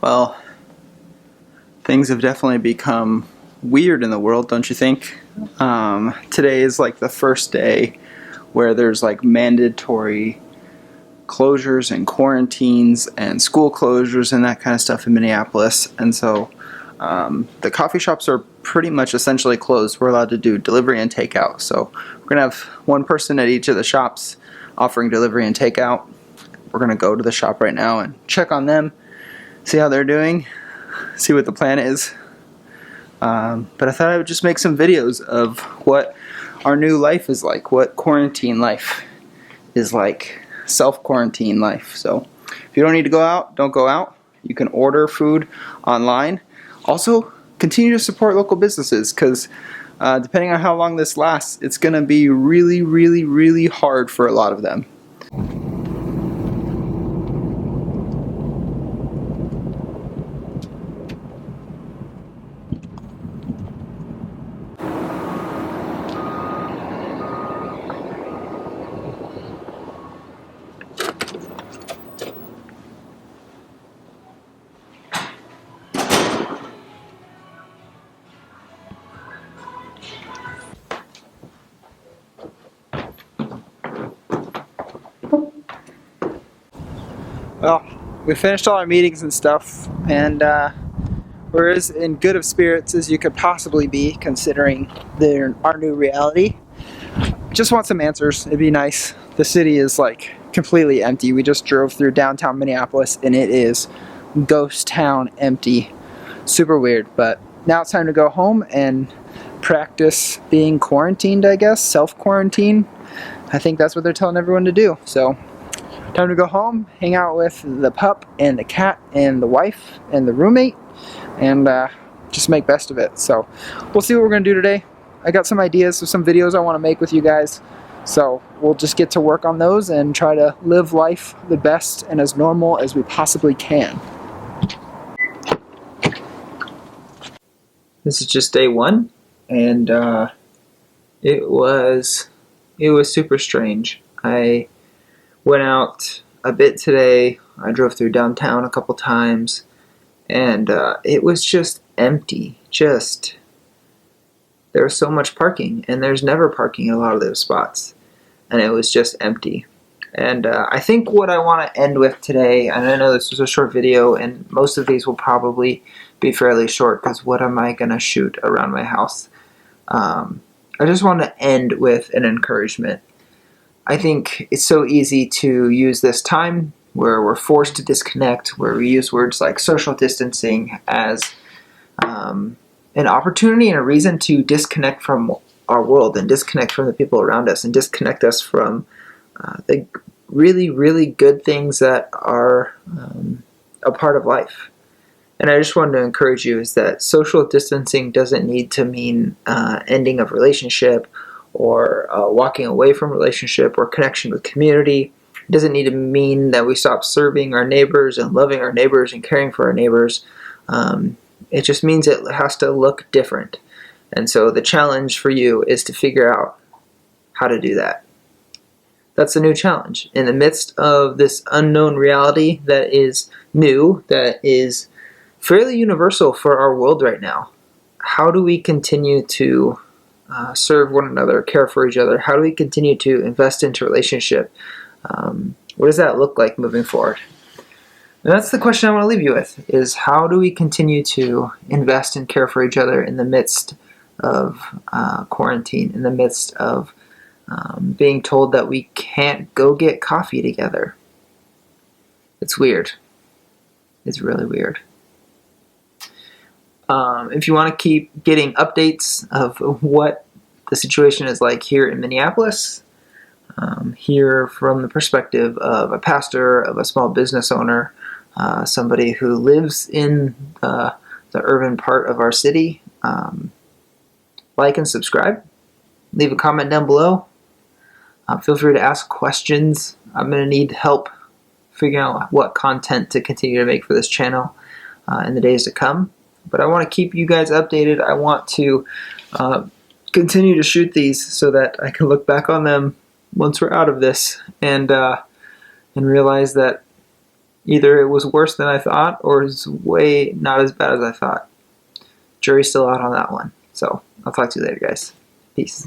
Well, things have definitely become weird in the world, don't you think? Today is like the first day where there's like mandatory closures and quarantines and school closures and that kind of stuff in Minneapolis. And so the coffee shops are pretty much essentially closed. We're allowed to do delivery and takeout. So we're going to have one person at each of the shops offering delivery and takeout. We're going to go to the shop right now and check on them, see how they're doing, see what the plan is. But I thought I would just make some videos of what our new life is like, what quarantine life is like, self-quarantine life. So if you don't need to go out, don't go out. You can order food online. Also, continue to support local businesses because depending on how long this lasts, it's going to be really, really, really hard for a lot of them. Well, we finished all our meetings and stuff, and we're as in good of spirits as you could possibly be considering our new reality. Just want some answers. It'd be nice. The city is like completely empty. We just drove through downtown Minneapolis and it is ghost town empty. Super weird, but now it's time to go home and practice being quarantined, I guess. Self-quarantine. I think that's what they're telling everyone to do. So time to go home, hang out with the pup and the cat and the wife and the roommate, and just make best of it. So we'll see what we're going to do today. I got some ideas of some videos I want to make with you guys. So we'll just get to work on those and try to live life the best and as normal as we possibly can. This is just day one, and it was super strange. I went out a bit today. I drove through downtown a couple times, and it was just empty. There was so much parking, and there's never parking in a lot of those spots, and it was just empty. And I think what I want to end with today, and I know this was a short video, and most of these will probably be fairly short, because what am I going to shoot around my house? I just want to end with an encouragement. I think it's so easy to use this time where we're forced to disconnect, where we use words like social distancing as an opportunity and a reason to disconnect from our world and disconnect from the people around us and disconnect us from the really, really good things that are a part of life. And I just wanted to encourage you is that social distancing doesn't need to mean ending of relationship or walking away from relationship or connection with community. It doesn't need to mean that we stop serving our neighbors and loving our neighbors and caring for our neighbors. It just means it has to look different. And so the challenge for you is to figure out how to do that. That's the new challenge. In the midst of this unknown reality that is new, that is fairly universal for our world right now, how do we continue to serve one another, care for each other? How do we continue to invest into relationship? What does that look like moving forward? And that's the question I want to leave you with, is how do we continue to invest and care for each other in the midst of quarantine, in the midst of being told that we can't go get coffee together? It's weird. It's really weird. If you want to keep getting updates of what the situation is like here in Minneapolis, here from the perspective of a pastor, of a small business owner, somebody who lives in the urban part of our city, like and subscribe. Leave a comment down below. Feel free to ask questions. I'm going to need help figuring out what content to continue to make for this channel in the days to come. But I want to keep you guys updated. I want to continue to shoot these so that I can look back on them once we're out of this and realize that Either it was worse than I thought, or it's way not as bad as I thought. Jury's still out on that one. So I'll talk to you later, guys. Peace.